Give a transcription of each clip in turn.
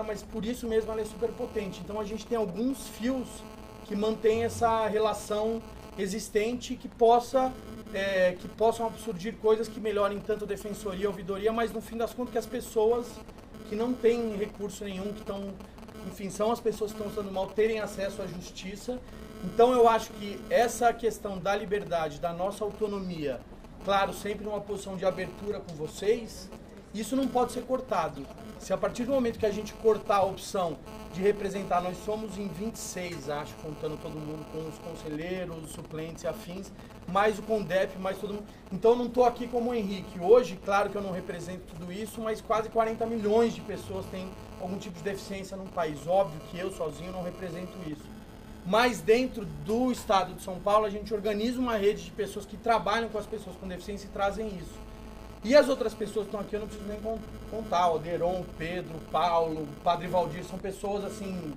curta, mas por isso mesmo ela é super potente. Então a gente tem alguns fios que mantêm essa relação existente, que possam surgir coisas que melhorem tanto a defensoria, a ouvidoria, mas no fim das contas que as pessoas que não têm recurso nenhum, que estão, enfim, são as pessoas que estão estando mal, terem acesso à justiça. Então eu acho que essa questão da liberdade, da nossa autonomia, claro, sempre numa posição de abertura com vocês, isso não pode ser cortado. Se a partir do momento que a gente cortar a opção de representar, nós somos em 26, acho, contando todo mundo, com os conselheiros, os suplentes e afins, mais o CONDEP, mais todo mundo. Então eu não estou aqui como o Henrique. Hoje, claro que eu não represento tudo isso, mas quase 40 milhões de pessoas têm algum tipo de deficiência num país. Óbvio que eu sozinho não represento isso. Mas dentro do estado de São Paulo, a gente organiza uma rede de pessoas que trabalham com as pessoas com deficiência e trazem isso. E as outras pessoas que estão aqui, eu não preciso nem contar. O Aderon, o Pedro, o Paulo, o Padre Valdir, são pessoas assim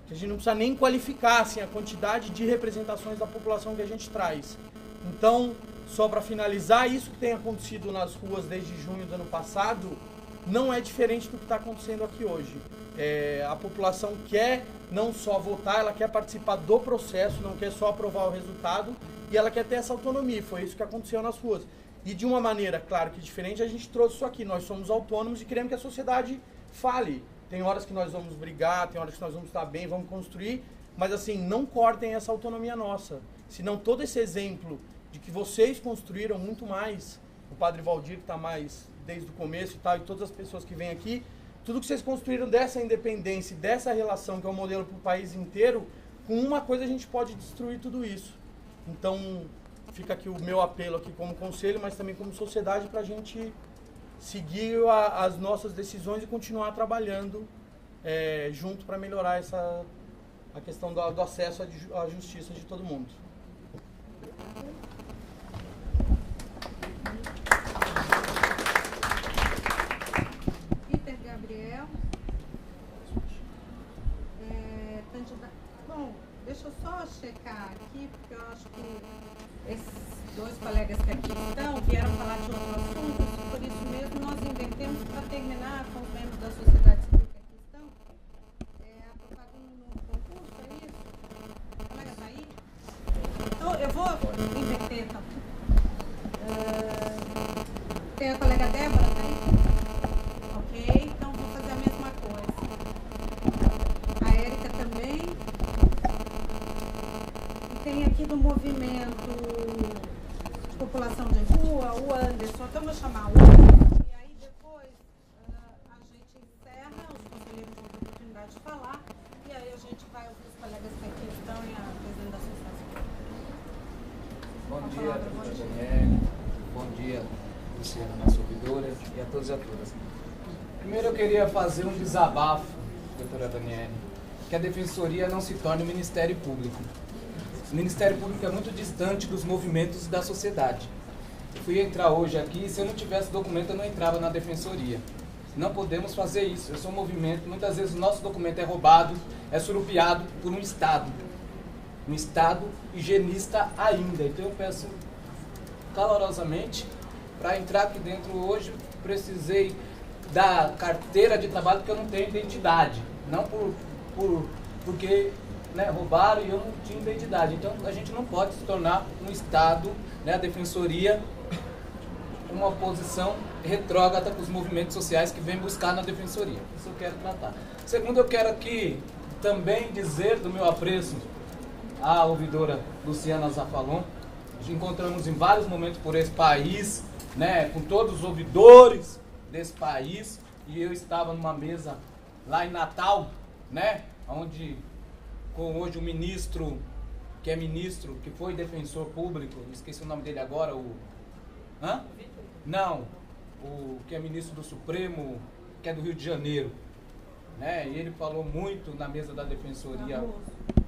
que a gente não precisa nem qualificar assim, a quantidade de representações da população que a gente traz. Então, só para finalizar, isso que tem acontecido nas ruas desde junho do ano passado não é diferente do que está acontecendo aqui hoje. A população quer não só votar, ela quer participar do processo, não quer só aprovar o resultado, e ela quer ter essa autonomia. Foi isso que aconteceu nas ruas. E de uma maneira, claro que diferente, a gente trouxe isso aqui. Nós somos autônomos e queremos que a sociedade fale. Tem horas que nós vamos brigar, tem horas que nós vamos estar bem, vamos construir, mas assim, não cortem essa autonomia nossa. Senão todo esse exemplo de que vocês construíram muito mais, o Padre Valdir que está mais desde o começo e tal, e todas as pessoas que vêm aqui, tudo que vocês construíram dessa independência, dessa relação que é um modelo para o país inteiro, com uma coisa a gente pode destruir tudo isso. Então, fica aqui o meu apelo aqui como conselho, mas também como sociedade, para a gente seguir as nossas decisões e continuar trabalhando junto para melhorar a questão do acesso à justiça de todo mundo. Peter Gabriel. Bom, deixa eu só checar aqui, porque eu acho que esses dois colegas que aqui estão vieram falar de outro assunto, por isso mesmo nós invertemos para terminar com os membros da sociedade civil que aqui estão. Aprovado no concurso, é isso? A colega está aí? Então, eu vou inverter, então. Tem a colega Débora, tá aí? Ok, então vou fazer a mesma coisa. A Érica também. E tem aqui do movimento de população de rua, o Anderson. Então vou chamar o Anderson. E aí depois a gente encerra, os conselheiros vão ter oportunidade de falar. E aí a gente vai ouvir os colegas que aqui estão e a presidente da associação. Bom dia, doutora Daniele. Bom dia, Luciana, nossa ouvidora, e a todos e a todas. Primeiro eu queria fazer um desabafo, doutora Daniele, que a Defensoria não se torne um Ministério Público. O Ministério Público é muito distante dos movimentos da sociedade. Eu fui entrar hoje aqui e se eu não tivesse documento eu não entrava na Defensoria. Não podemos fazer isso. Eu sou um movimento, muitas vezes o nosso documento é roubado, é surupiado por um Estado higienista ainda. Então eu peço calorosamente, para entrar aqui dentro hoje, precisei da carteira de trabalho porque eu não tenho identidade. Não porque roubaram e eu não tinha identidade. Então a gente não pode se tornar um Estado, a Defensoria, uma posição retrógrada com os movimentos sociais que vêm buscar na Defensoria. Isso eu quero tratar. Segundo, eu quero aqui também dizer do meu apreço à ouvidora Luciana Zafalon. Nos encontramos em vários momentos por esse país, com todos os ouvidores desse país, e eu estava numa mesa lá em Natal, onde com hoje o ministro, que foi defensor público, esqueci o nome dele agora, o que é ministro do Supremo, que é do Rio de Janeiro, e ele falou muito na mesa da Defensoria.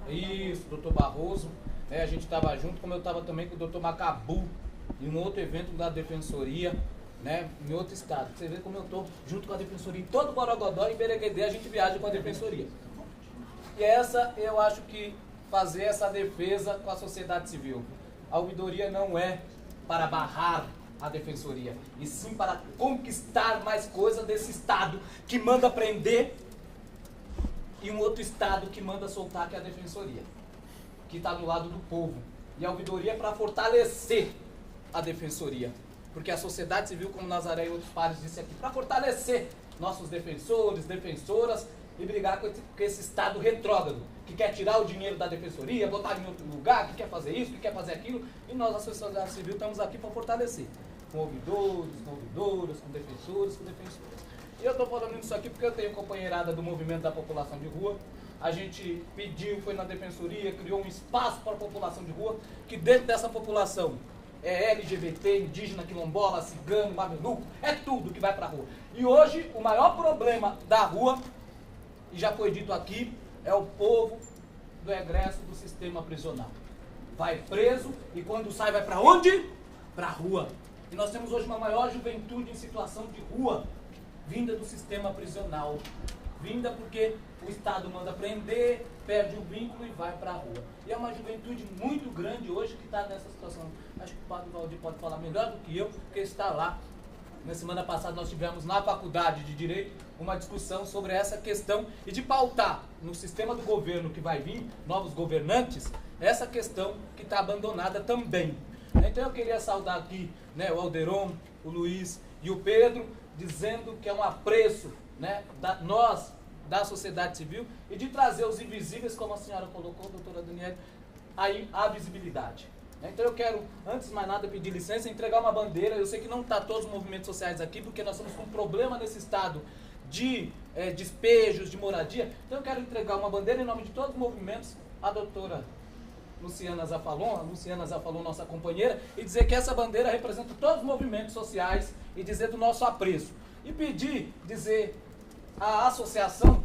Isso, doutor Barroso, a gente estava junto, como eu estava também com o doutor Macabu, em um outro evento da Defensoria, em outro estado. Você vê como eu estou junto com a Defensoria. Em todo Borogodó e Bereguedê a gente viaja com a Defensoria. E eu acho que fazer essa defesa com a sociedade civil. A ouvidoria não é para barrar a Defensoria, e sim para conquistar mais coisa desse Estado que manda prender e um outro Estado que manda soltar, que é a Defensoria, que está do lado do povo. E a ouvidoria é para fortalecer a Defensoria. Porque a sociedade civil, como Nazaré e outros pares disse aqui, para fortalecer nossos defensores, defensoras, e brigar com esse Estado retrógrado, que quer tirar o dinheiro da Defensoria, botar em outro lugar, que quer fazer isso, que quer fazer aquilo, e nós, a sociedade civil, estamos aqui para fortalecer, com ouvidores, com ouvidoras, com defensores, com defensoras. E eu estou falando isso aqui porque eu tenho companheirada do movimento da população de rua. A gente pediu, foi na Defensoria, criou um espaço para a população de rua, que dentro dessa população é LGBT, indígena, quilombola, cigano, mameluco, é tudo que vai para a rua. E hoje o maior problema da rua, e já foi dito aqui, é o povo do egresso do sistema prisional. Vai preso e quando sai vai para onde? Para a rua. E nós temos hoje uma maior juventude em situação de rua, vinda do sistema prisional. Vinda porque o Estado manda prender, perde o vínculo e vai para a rua. E é uma juventude muito grande hoje que está nessa situação. Acho que o Padre Valdir pode falar melhor do que eu, porque está lá. Na semana passada nós tivemos na Faculdade de Direito uma discussão sobre essa questão e de pautar no sistema do governo que vai vir, novos governantes, essa questão que está abandonada também. Então eu queria saudar aqui, né, o Alderon, o Luiz e o Pedro, dizendo que é um apreço, né, nós, da sociedade civil, e de trazer os invisíveis, como a senhora colocou, doutora Daniele, aí a visibilidade. Então eu quero, antes de mais nada, pedir licença e entregar uma bandeira. Eu sei que não está todos os movimentos sociais aqui, porque nós estamos com um problema nesse estado de despejos, de moradia. Então eu quero entregar uma bandeira em nome de todos os movimentos, a doutora Luciana Zafalon, nossa companheira, e dizer que essa bandeira representa todos os movimentos sociais e dizer do nosso apreço. E pedir, dizer à associação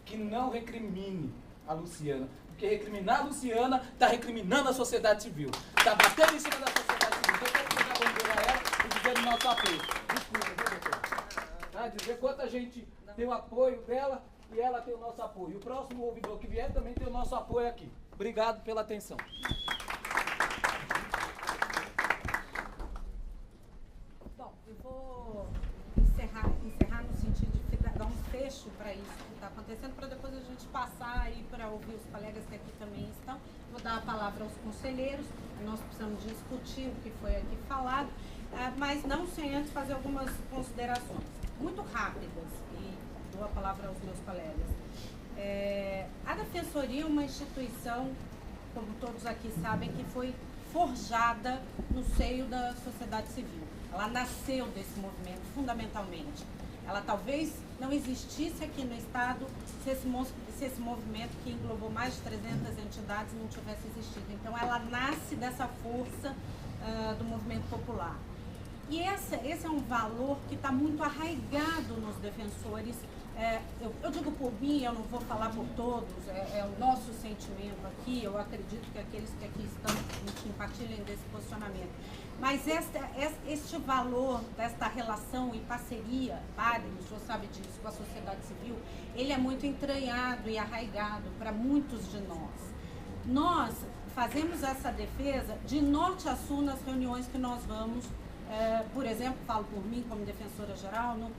que não recrimine a Luciana. Porque recriminar a Luciana está recriminando a sociedade civil. Está batendo em cima da sociedade civil. Então eu quero pegar a bandeira a ela e dizer do nosso apoio. Desculpa, viu, doutor? Dizer quanto a gente tem o apoio dela e ela tem o nosso apoio. E o próximo ouvidor que vier também tem o nosso apoio aqui. Obrigado pela atenção. Bom, eu vou encerrar no sentido de dar um fecho para isso que está acontecendo, para depois a gente passar aí para ouvir os colegas que aqui também estão. Vou dar a palavra aos conselheiros, nós precisamos discutir o que foi aqui falado, mas não sem antes fazer algumas considerações muito rápidas, e dou a palavra aos meus colegas. A Defensoria é uma instituição, como todos aqui sabem, que foi forjada no seio da sociedade civil. Ela nasceu desse movimento, fundamentalmente. Ela talvez não existisse aqui no Estado se esse movimento, que englobou mais de 300 entidades, não tivesse existido. Então, ela nasce dessa força do movimento popular. E esse é um valor que está muito arraigado nos defensores. Eu digo por mim, eu não vou falar por todos, é o nosso sentimento aqui, eu acredito que aqueles que aqui estão compartilhem desse posicionamento. Mas este valor desta relação e parceria, Padre, o senhor sabe disso, com a sociedade civil, ele é muito entranhado e arraigado para muitos de nós. Nós fazemos essa defesa de norte a sul nas reuniões que nós vamos. Por exemplo, falo por mim como defensora geral, no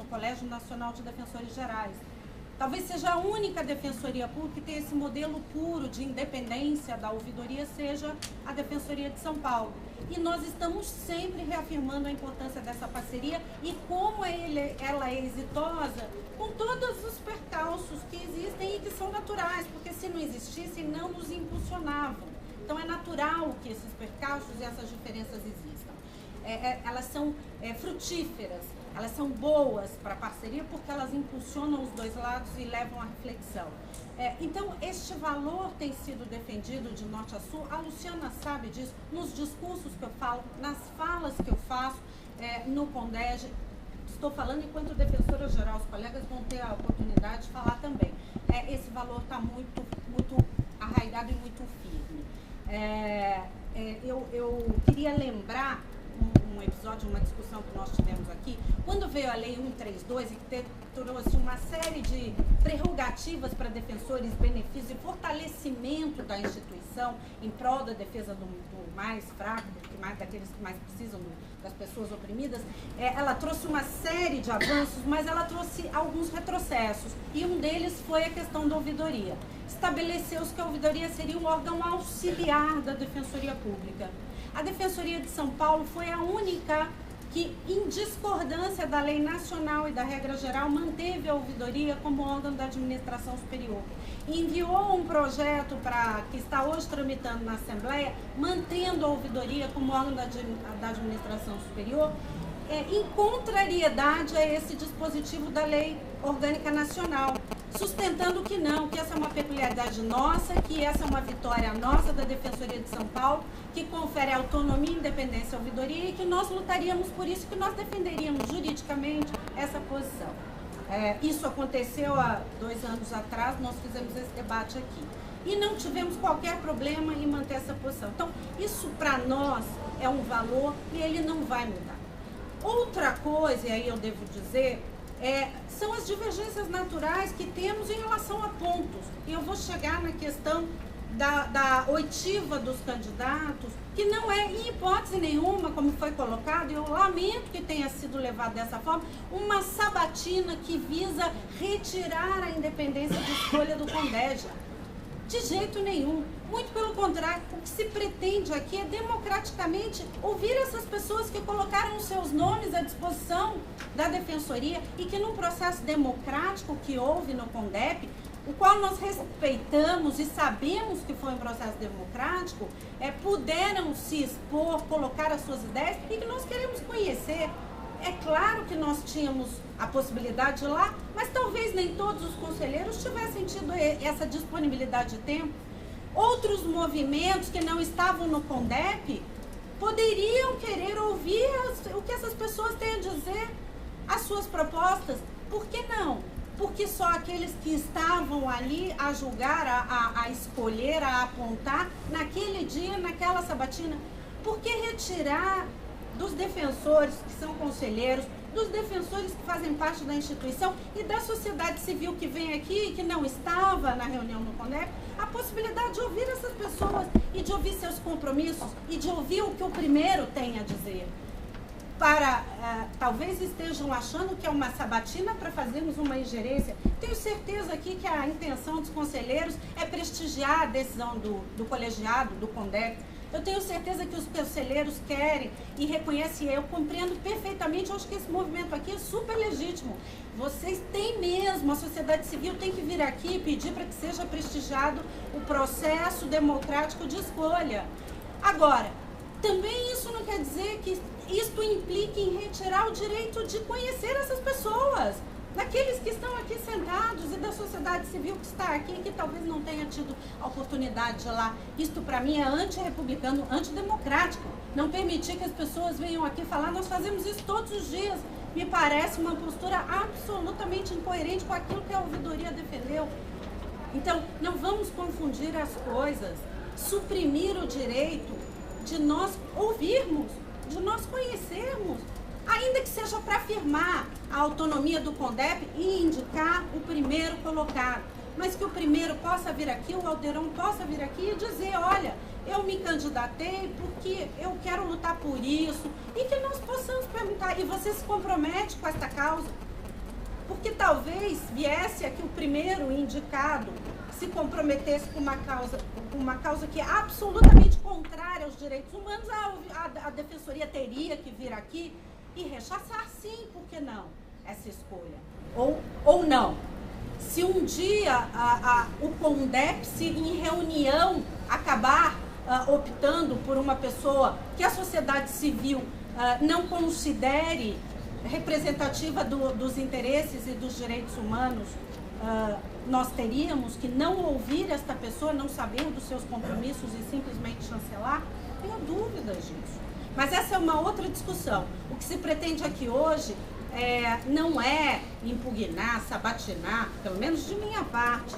Colégio Nacional de Defensores Gerais. Talvez seja a única defensoria pública que tem esse modelo puro de independência da ouvidoria, seja a Defensoria de São Paulo. E nós estamos sempre reafirmando a importância dessa parceria e como ela é exitosa com todos os percalços que existem e que são naturais, porque se não existissem, não nos impulsionavam. Então é natural que esses percalços e essas diferenças existam. Elas são frutíferas, elas são boas para a parceria porque elas impulsionam os dois lados e levam à reflexão. Então, este valor tem sido defendido de norte a sul. A Luciana sabe disso, nos discursos que eu falo, nas falas que eu faço no CONDEG. Estou falando enquanto defensora geral, os colegas vão ter a oportunidade de falar também. Esse valor está muito, muito arraigado e muito firme. Eu queria lembrar um um episódio, uma discussão que nós tivemos aqui, quando veio a Lei 132 e que trouxe uma série de prerrogativas para defensores, benefícios e fortalecimento da instituição em prol da defesa do mais fraco, daqueles que mais precisam, das pessoas oprimidas, ela trouxe uma série de avanços, mas ela trouxe alguns retrocessos, e um deles foi a questão da ouvidoria. Estabeleceu-se que a ouvidoria seria um órgão auxiliar da Defensoria Pública. A Defensoria de São Paulo foi a única que, em discordância da lei nacional e da regra geral, manteve a ouvidoria como órgão da administração superior. Enviou um projeto que está hoje tramitando na Assembleia, mantendo a ouvidoria como órgão da administração superior, em contrariedade a esse dispositivo da Lei Orgânica Nacional, sustentando que não, que essa é uma peculiaridade nossa, que essa é uma vitória nossa da Defensoria de São Paulo, que confere autonomia e independência à ouvidoria, e que nós lutaríamos por isso, que nós defenderíamos juridicamente essa posição. Isso aconteceu há 2 anos atrás, nós fizemos esse debate aqui. E não tivemos qualquer problema em manter essa posição. Então, isso para nós é um valor e ele não vai mudar. Outra coisa, e aí eu devo dizer, são as divergências naturais que temos em relação a pontos. E eu vou chegar na questão da oitiva dos candidatos, que não é, em hipótese nenhuma, como foi colocado, e eu lamento que tenha sido levado dessa forma, uma sabatina que visa retirar a independência de escolha do CONDEG. De jeito nenhum. Muito pelo contrário, o que se pretende aqui é democraticamente ouvir essas pessoas que colocaram os seus nomes à disposição da Defensoria e que num processo democrático que houve no CONDEP, o qual nós respeitamos e sabemos que foi um processo democrático, puderam se expor, colocar as suas ideias e que nós queremos conhecer. É claro que nós tínhamos a possibilidade de ir lá, mas talvez nem todos os conselheiros tivessem tido essa disponibilidade de tempo. Outros movimentos que não estavam no CONDEP poderiam querer ouvir o que essas pessoas têm a dizer, as suas propostas. Por que não? Porque só aqueles que estavam ali a julgar, a escolher, a apontar, naquele dia, naquela sabatina. Por que retirar dos defensores que são conselheiros, dos defensores que fazem parte da instituição e da sociedade civil que vem aqui e que não estava na reunião no CONDEP, a possibilidade de ouvir essas pessoas e de ouvir seus compromissos e de ouvir o que o primeiro tem a dizer. Talvez estejam achando que é uma sabatina para fazermos uma ingerência. Tenho certeza aqui que a intenção dos conselheiros é prestigiar a decisão do colegiado, do CONDEP. Eu tenho certeza que os conselheiros querem e reconhecem, eu compreendo perfeitamente, eu acho que esse movimento aqui é super legítimo. Vocês têm mesmo, a sociedade civil tem que vir aqui e pedir para que seja prestigiado o processo democrático de escolha. Agora, também isso não quer dizer que isto implique em retirar o direito de conhecer essas pessoas, daqueles que estão aqui sentados e da sociedade civil que está aqui e que talvez não tenha tido a oportunidade de ir lá. Isto para mim é antirrepublicano, antidemocrático. Não permitir que as pessoas venham aqui falar, nós fazemos isso todos os dias. Me parece uma postura absolutamente incoerente com aquilo que a ouvidoria defendeu. Então, não vamos confundir as coisas, suprimir o direito de nós ouvirmos, de nós conhecermos, ainda que seja para afirmar a autonomia do CONDEP e indicar o primeiro colocado, mas que o primeiro possa vir aqui, o Aldeirão possa vir aqui e dizer, olha, eu me candidatei porque eu quero lutar por isso, e que nós possamos perguntar, e você se compromete com esta causa? Porque talvez viesse aqui o primeiro indicado, se comprometesse com uma causa que é absolutamente contrária aos direitos humanos, a Defensoria teria que vir aqui e rechaçar, sim, por que não, essa escolha? Ou não. Se um dia o CONDEP, se em reunião acabar optando por uma pessoa que a sociedade civil não considere representativa dos interesses e dos direitos humanos, nós teríamos que não ouvir esta pessoa, não saber dos seus compromissos e simplesmente chancelar? Tenho dúvidas disso. Mas essa é uma outra discussão. O que se pretende aqui hoje não é impugnar, sabatinar, pelo menos de minha parte,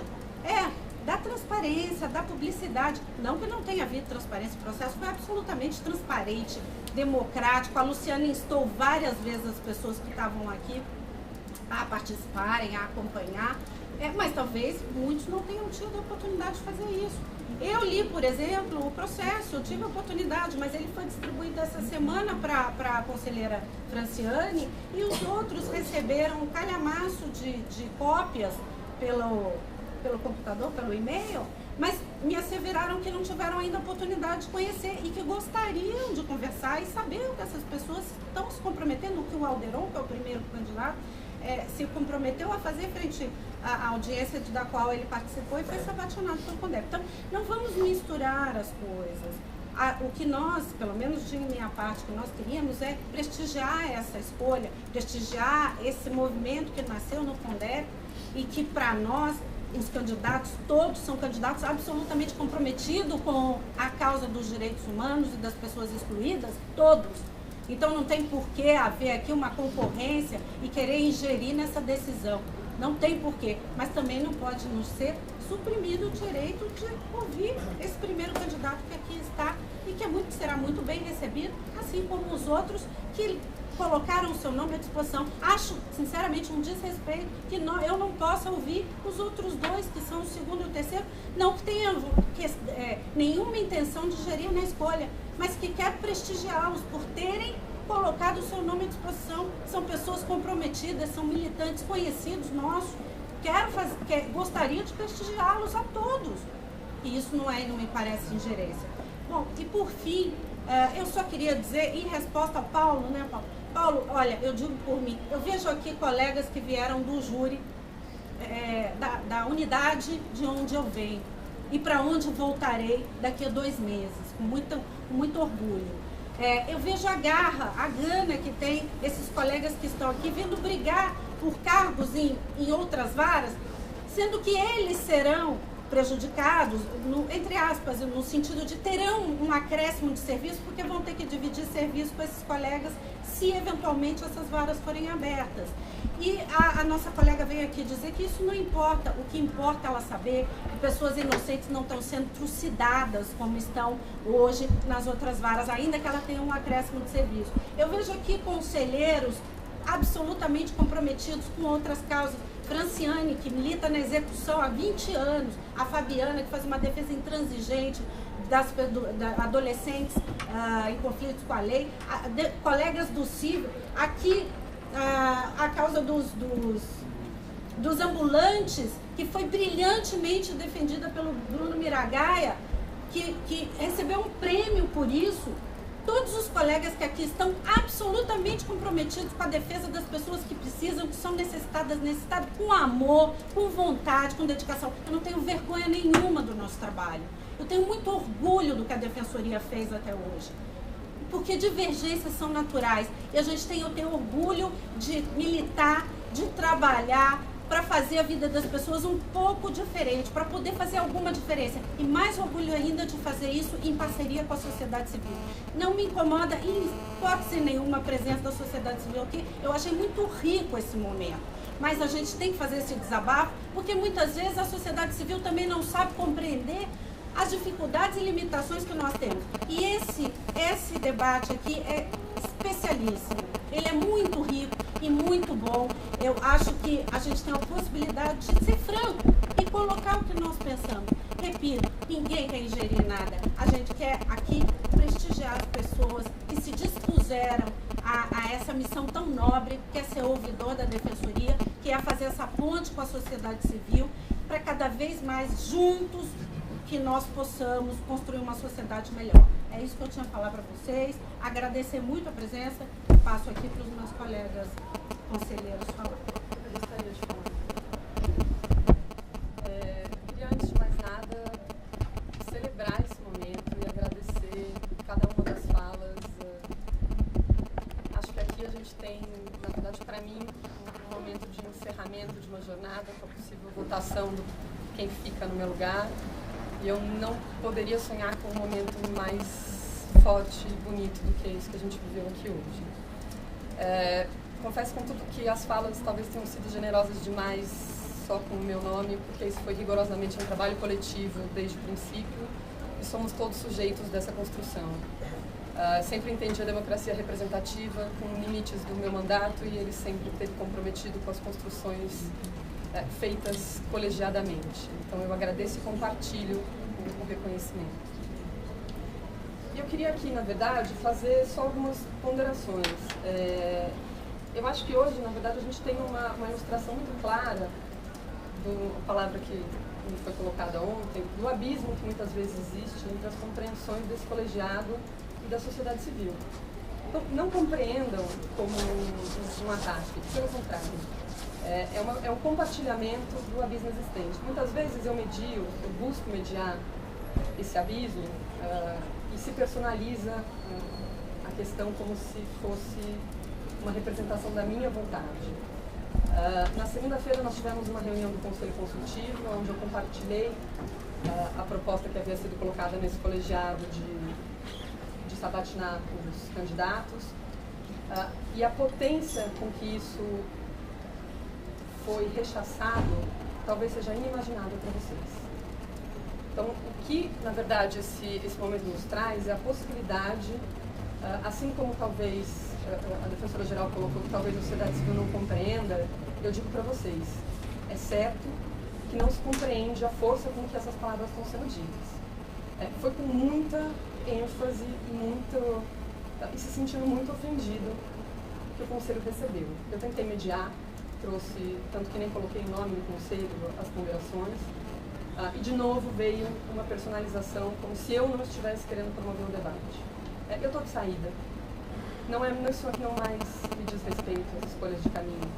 da transparência, da publicidade. Não que não tenha havido transparência, o processo foi absolutamente transparente, democrático. A Luciana instou várias vezes as pessoas que estavam aqui a participarem, a acompanhar, mas talvez muitos não tenham tido a oportunidade de fazer isso. Eu li, por exemplo, o processo, eu tive a oportunidade, mas ele foi distribuído essa semana para a conselheira Franciane, e os outros receberam um calhamaço de cópias pelo computador, pelo e-mail, mas me asseveraram que não tiveram ainda a oportunidade de conhecer e que gostariam de conversar e saber o que essas pessoas estão se comprometendo, o que o Alderon, que é o primeiro candidato, se comprometeu a fazer frente à audiência da qual ele participou e foi sabatinado pelo CONDEP. Então, não vamos misturar as coisas. O que nós, pelo menos de minha parte, que nós queríamos é prestigiar essa escolha, prestigiar esse movimento que nasceu no CONDEP e que, para nós, os candidatos, todos são candidatos absolutamente comprometidos com a causa dos direitos humanos e das pessoas excluídas, todos. Então não tem por que haver aqui uma concorrência e querer ingerir nessa decisão. Não tem porquê, mas também não pode nos ser suprimido o direito de ouvir esse primeiro candidato que aqui está e que será muito bem recebido, assim como os outros que colocaram o seu nome à disposição. Acho, sinceramente, um desrespeito que eu não possa ouvir os outros dois, que são o segundo e o terceiro, não que tenha nenhuma intenção de gerir na escolha, mas que quer prestigiá-los por terem colocado o seu nome à disposição. São pessoas comprometidas, são militantes conhecidos nossos. Gostaria de prestigiá-los a todos. E isso não me parece ingerência. Bom, e por fim, eu só queria dizer, em resposta ao Paulo, né, Paulo? Paulo, olha, eu digo por mim, eu vejo aqui colegas que vieram do júri, da unidade de onde eu venho e para onde voltarei daqui a 2 meses, com muito orgulho. Eu vejo a garra, a gana que tem esses colegas que estão aqui vindo brigar por cargos em outras varas, sendo que eles serão prejudicados, entre aspas, no sentido de terão um acréscimo de serviço, porque vão ter que dividir serviço com esses colegas se eventualmente essas varas forem abertas. E a nossa colega veio aqui dizer que isso não importa, o que importa é ela saber que pessoas inocentes não estão sendo trucidadas como estão hoje nas outras varas, ainda que ela tenha um acréscimo de serviço. Eu vejo aqui conselheiros absolutamente comprometidos com outras causas. Franciane, que milita na execução há 20 anos, a Fabiana, que faz uma defesa intransigente das adolescentes em conflitos com a lei, colegas do civil, aqui a causa dos ambulantes, que foi brilhantemente defendida pelo Bruno Miragaia, que recebeu um prêmio por isso. Todos os colegas que aqui estão absolutamente comprometidos com a defesa das pessoas que precisam, que são necessitadas nesse estado, com amor, com vontade, com dedicação. Eu não tenho vergonha nenhuma do nosso trabalho. Eu tenho muito orgulho do que a Defensoria fez até hoje. Porque divergências são naturais. E a gente tem orgulho de militar, de trabalhar, para fazer a vida das pessoas um pouco diferente, para poder fazer alguma diferença. E mais orgulho ainda de fazer isso em parceria com a sociedade civil. Não me incomoda, em hipótese nenhuma, a presença da sociedade civil aqui. Eu achei muito rico esse momento. Mas a gente tem que fazer esse desabafo, porque muitas vezes a sociedade civil também não sabe compreender as dificuldades e limitações que nós temos. E esse debate aqui é especialíssimo. Ele é muito rico e muito bom. Eu acho que a gente tem a possibilidade de ser franco e colocar o que nós pensamos. Repito, ninguém quer ingerir nada. A gente quer aqui prestigiar as pessoas que se dispuseram a essa missão tão nobre, que é ser ouvidor da Defensoria, que é fazer essa ponte com a sociedade civil, para cada vez mais juntos que nós possamos construir uma sociedade melhor. É isso que eu tinha a falar para vocês. Agradecer muito a presença. Passo aqui para os meus colegas conselheiros falar. Eu gostaria de falar. Queria, antes de mais nada, celebrar esse momento e agradecer cada uma das falas. Acho que aqui a gente tem, na verdade, para mim, um momento de encerramento de uma jornada, com a possível votação de quem fica no meu lugar. E eu não poderia sonhar com um momento mais forte e bonito do que isso que a gente viveu aqui hoje. Confesso, contudo, que as falas talvez tenham sido generosas demais só com o meu nome, porque isso foi rigorosamente um trabalho coletivo desde o princípio e somos todos sujeitos dessa construção. Sempre entendi a democracia representativa com limites do meu mandato e ele sempre esteve comprometido com as construções feitas colegiadamente. Então eu agradeço e compartilho o reconhecimento. E eu queria aqui, na verdade, fazer só algumas ponderações. Eu acho que hoje, na verdade, a gente tem uma ilustração muito clara a palavra que me foi colocada ontem, do abismo que muitas vezes existe entre as compreensões desse colegiado e da sociedade civil. Então, não compreendam como um ataque, pelo contrário. É um compartilhamento do abismo existente. Muitas vezes eu busco mediar esse abismo e se personaliza a questão como se fosse uma representação da minha vontade. Na segunda-feira nós tivemos uma reunião do Conselho Consultivo, onde eu compartilhei a proposta que havia sido colocada nesse colegiado de sabatinar os candidatos e a potência com que isso foi rechaçado talvez seja inimaginável para vocês. Então, o que, na verdade, esse momento nos traz é a possibilidade, assim como talvez a Defensora-Geral colocou que talvez a sociedade civil não compreenda, eu digo para vocês, é certo que não se compreende a força com que essas palavras estão sendo ditas. Foi com muita ênfase e se sentindo muito ofendido que o Conselho recebeu. Eu tentei mediar, trouxe, tanto que nem coloquei o nome no Conselho, as ponderações, e de novo veio uma personalização como se eu não estivesse querendo promover o debate. Eu estou de saída. Isso aqui não mais me diz respeito às escolhas de caminho.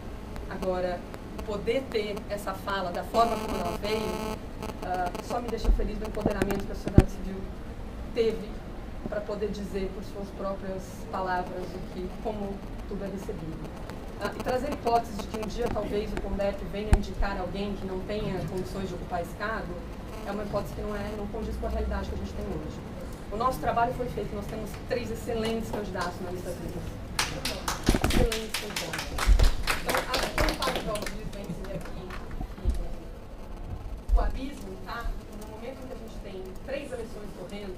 Agora, poder ter essa fala da forma como ela veio, só me deixa feliz do empoderamento que a sociedade civil teve para poder dizer por suas próprias palavras como tudo é recebido. E trazer hipóteses de que um dia talvez o CONDEP venha indicar alguém que não tenha condições de ocupar esse cargo, é uma hipótese que não condiz com a realidade que a gente tem hoje. O nosso trabalho foi feito, nós temos 3 excelentes candidatos na lista deles. Excelentes candidatos. Então, acho que não faz Valdir vem dizer aqui que o abismo está no momento em que a gente tem 3 eleições correndo.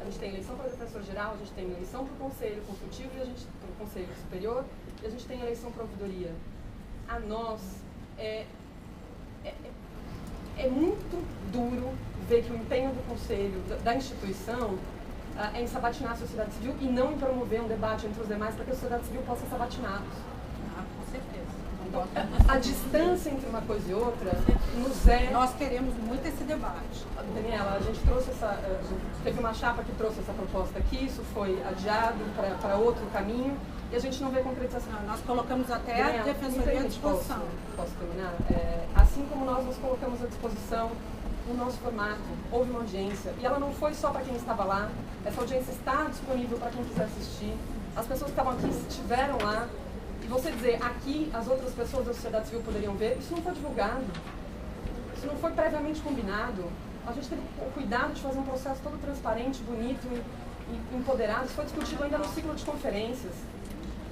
A gente tem eleição para o Defensor-Geral, a gente tem eleição para o Conselho Consultivo e para o Conselho Superior, e a gente tem eleição para a Ouvidoria. A nós é muito duro ver que o empenho do Conselho, da instituição, é em sabatinar a sociedade civil e não em promover um debate entre os demais para que a sociedade civil possa sabatiná-los. Com certeza. Então, a distância entre uma coisa e outra nos é... Nós queremos muito esse debate. Daniela, a gente trouxe teve uma chapa que trouxe essa proposta aqui, isso foi adiado para outro caminho e a gente não vê concretização. Nós colocamos até a Defensoria à disposição. Posso terminar? Assim como nós nos colocamos à disposição no nosso formato, houve uma audiência e ela não foi só para quem estava lá, essa audiência está disponível para quem quiser assistir, as pessoas que estavam aqui estiveram lá. E você dizer, aqui as outras pessoas da sociedade civil poderiam ver, isso não foi divulgado, isso não foi previamente combinado. A gente teve o cuidado de fazer um processo todo transparente, bonito e empoderado. Isso foi discutido ainda no ciclo de conferências.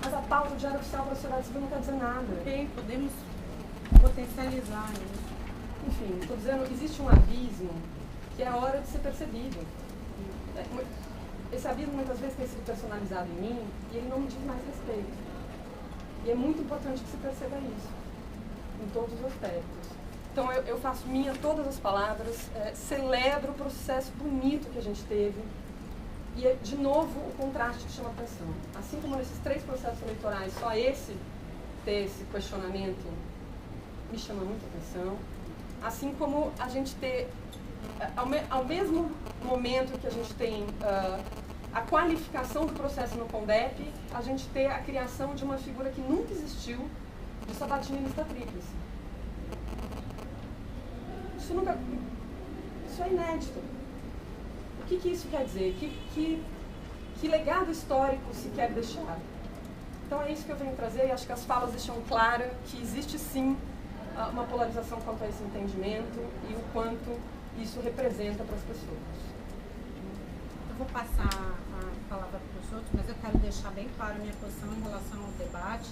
Mas a pauta do Diário Oficial para a sociedade civil não quer dizer nada. Ok, podemos potencializar isso. Enfim, estou dizendo, existe um abismo que é a hora de ser percebido. Esse abismo muitas vezes tem sido personalizado em mim e ele não me diz mais respeito. E é muito importante que se perceba isso, em todos os aspectos. Então eu faço minha todas as palavras, celebro o processo bonito que a gente teve e, de novo, o contraste que chama atenção. Assim como nesses 3 processos eleitorais, só ter esse questionamento me chama muita atenção. Assim como a gente ter, ao mesmo momento que a gente tem a qualificação do processo no CONDEP, a gente ter a criação de uma figura que nunca existiu, de sabatina em lista tríplice. Isso é inédito. O que isso quer dizer? Que legado histórico se quer deixar? Então é isso que eu venho trazer e acho que as falas deixam claro que existe sim uma polarização quanto a esse entendimento e o quanto isso representa para as pessoas. Eu vou passar a palavra para os outros, mas eu quero deixar bem claro a minha posição em relação ao debate.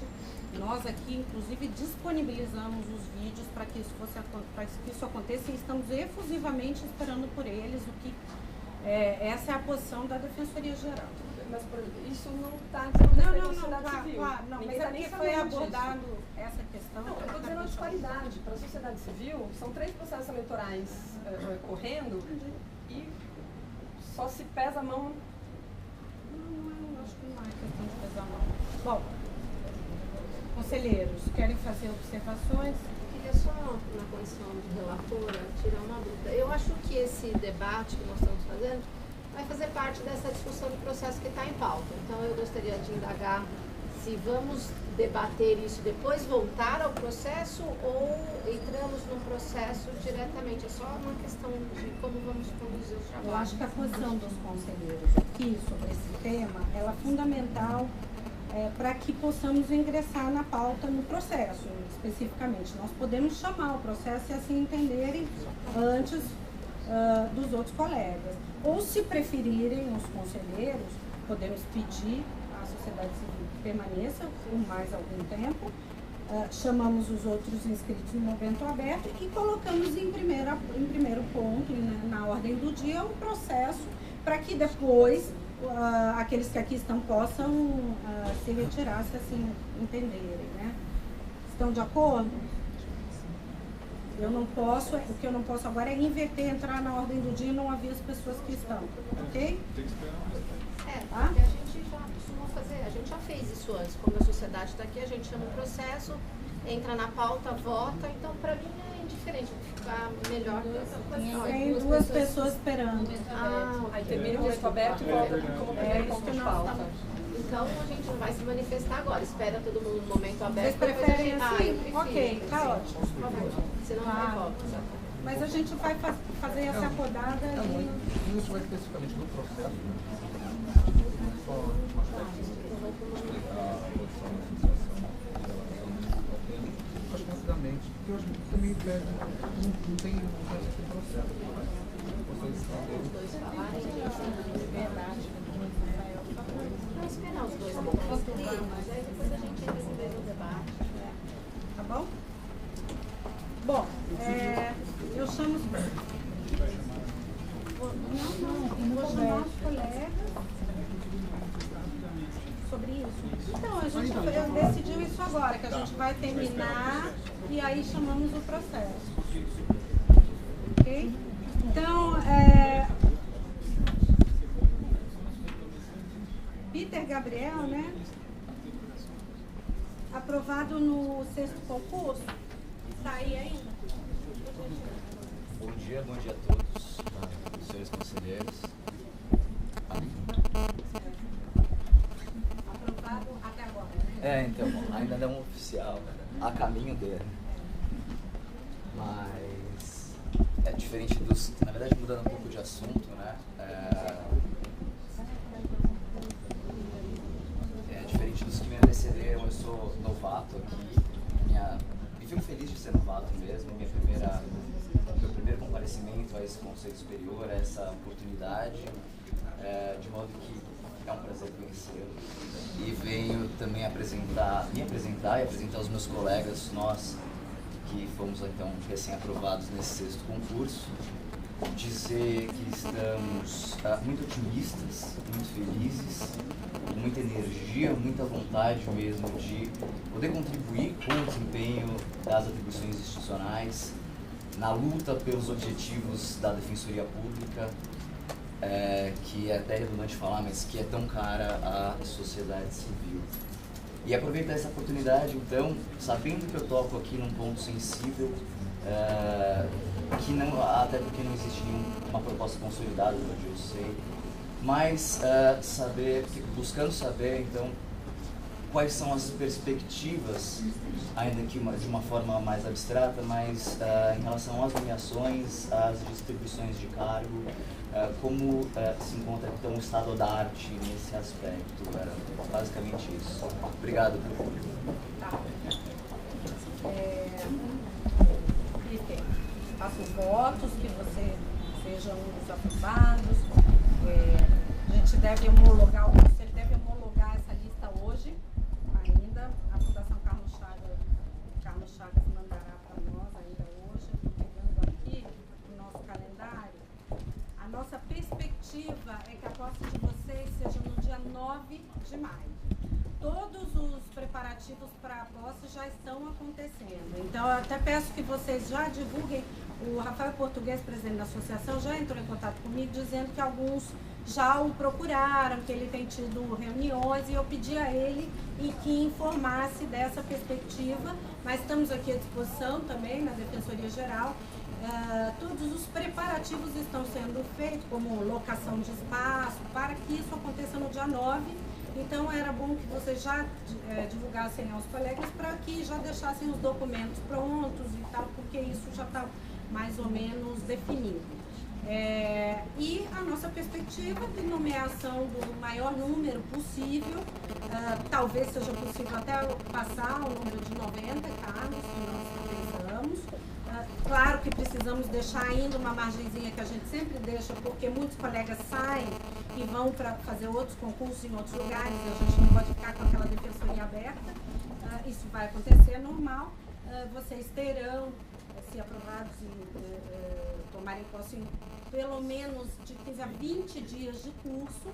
Nós aqui, inclusive, disponibilizamos os vídeos para que isso aconteça e estamos efusivamente esperando por eles essa é a posição da Defensoria Geral. mas isso não está dizendo Não, respeito não, à sociedade claro, civil. claro, não, Ninguém mas está é nem porque foi sabendo disso. abordado essa questão. Não, eu estou dizendo a disparidade. Para a sociedade civil, são 3 processos eleitorais correndo e só se pesa a mão. Não, acho que não é questão de pesar a mão. Bom, conselheiros, querem fazer observações? Queria só, na condição de relatora, tirar uma dúvida. Eu acho que esse debate que nós estamos fazendo vai fazer parte dessa discussão de processo que está em pauta. Então, eu gostaria de indagar se vamos debater isso e depois voltar ao processo ou entramos no processo diretamente. É só uma questão de como vamos conduzir os Eu trabalhos. acho que a posição dos conselheiros aqui sobre esse tema, ela é fundamental para que possamos ingressar na pauta no processo, especificamente. Nós podemos chamar o processo e assim entenderem antes dos outros colegas. Ou, se preferirem, os conselheiros, podemos pedir à sociedade civil que permaneça por mais algum tempo, chamamos os outros inscritos no momento aberto e colocamos em primeiro ponto, na ordem do dia, o processo, para que depois aqueles que aqui estão possam se retirar, se assim entenderem, né? Estão de acordo? Eu não posso, o que eu não posso agora é inverter, entrar na ordem do dia e não ouvir as pessoas que estão, ok? Tá? Porque a gente já costuma fazer, a gente já fez isso antes. Quando a sociedade está aqui, a gente chama o processo, entra na pauta, vota. Então, para mim, é indiferente, ficar melhor. Tem 2 pessoas esperando. Aí termina o momento aberto e volta como primeiro ponto de pauta. Então, a gente não vai se manifestar agora. Espera todo mundo no momento aberto. Vocês preferem eu assim? prefiro, Ok, tá assim. ótimo. Por favor. Senão não vai volta. Mas a gente vai fazer essa rodada e... Isso vai especificamente do processo. Só explicar a posição da associação em relação ao tema. Acho que rapidamente, porque eu acho que também pede, não tem processo. Vocês entenderam? Verdade. Vamos esperar os dois mas aí depois a gente entra no debate. Tá bom? Bom, eu chamo os... Não, vou chamar os colegas sobre isso. Então, a gente decidiu isso agora, que a gente vai terminar e aí chamamos o processo. Ok? Então, Peter Gabriel, né? Aprovado no 6º concurso. Está aí ainda? Bom dia a todos, senhores conselheiros. Aprovado até agora, né? Então, ainda não oficial, a caminho dele. Mas é diferente dos... Na verdade, mudando um pouco de assunto, né? Diferente dos que me antecederam, eu sou novato aqui. Me fico feliz de ser novato mesmo. Meu primeiro comparecimento a esse Conselho Superior, a essa oportunidade, de modo que é um prazer conhecê-lo. E venho também me apresentar e apresentar os meus colegas, nós que fomos então recém-aprovados nesse 6º concurso. Dizer que estamos muito otimistas, muito felizes, com muita energia, muita vontade mesmo de poder contribuir com o desempenho das atribuições institucionais, na luta pelos objetivos da Defensoria Pública, que é até redundante falar, mas que é tão cara à sociedade civil. E aproveitar essa oportunidade, então, sabendo que eu toco aqui num ponto sensível, que não, até porque não existe nenhuma proposta consolidada, onde eu sei, mas buscando saber, então, quais são as perspectivas, ainda que de uma forma mais abstrata, mas em relação às nomeações, às distribuições de cargo, como se encontra então o estado da arte nesse aspecto. Era basicamente isso. Obrigado pelo público. Tá. Faço votos que você seja um dos aprovados. A gente deve homologar, o Conselho deve homologar essa lista hoje ainda. A Fundação Carlos Chagas mandará para nós ainda hoje. Pegando aqui o nosso calendário. A nossa perspectiva é que a posse de vocês seja no dia 9 de maio. Todos os preparativos para a posse já estão acontecendo. Então, eu até peço que vocês já divulguem. O Rafael Português, presidente da associação, já entrou em contato comigo dizendo que alguns já o procuraram, que ele tem tido reuniões, e eu pedi a ele e que informasse dessa perspectiva. Mas estamos aqui à disposição também na Defensoria Geral. Todos os preparativos estão sendo feitos, como locação de espaço, para que isso aconteça no dia 9. Então, era bom que vocês já divulgassem aos colegas para que já deixassem os documentos prontos e tal, porque isso já está mais ou menos definido. E a nossa perspectiva de nomeação do maior número possível, talvez seja possível até passar o número de 90 cargos que nós pensamos. Claro que precisamos deixar ainda uma margenzinha que a gente sempre deixa, porque muitos colegas saem e vão para fazer outros concursos em outros lugares, e a gente não pode ficar com aquela defensoria aberta. Isso vai acontecer, é normal. Vocês terão, se aprovados e tomarem posse, pelo menos de 15 a 20 dias de curso.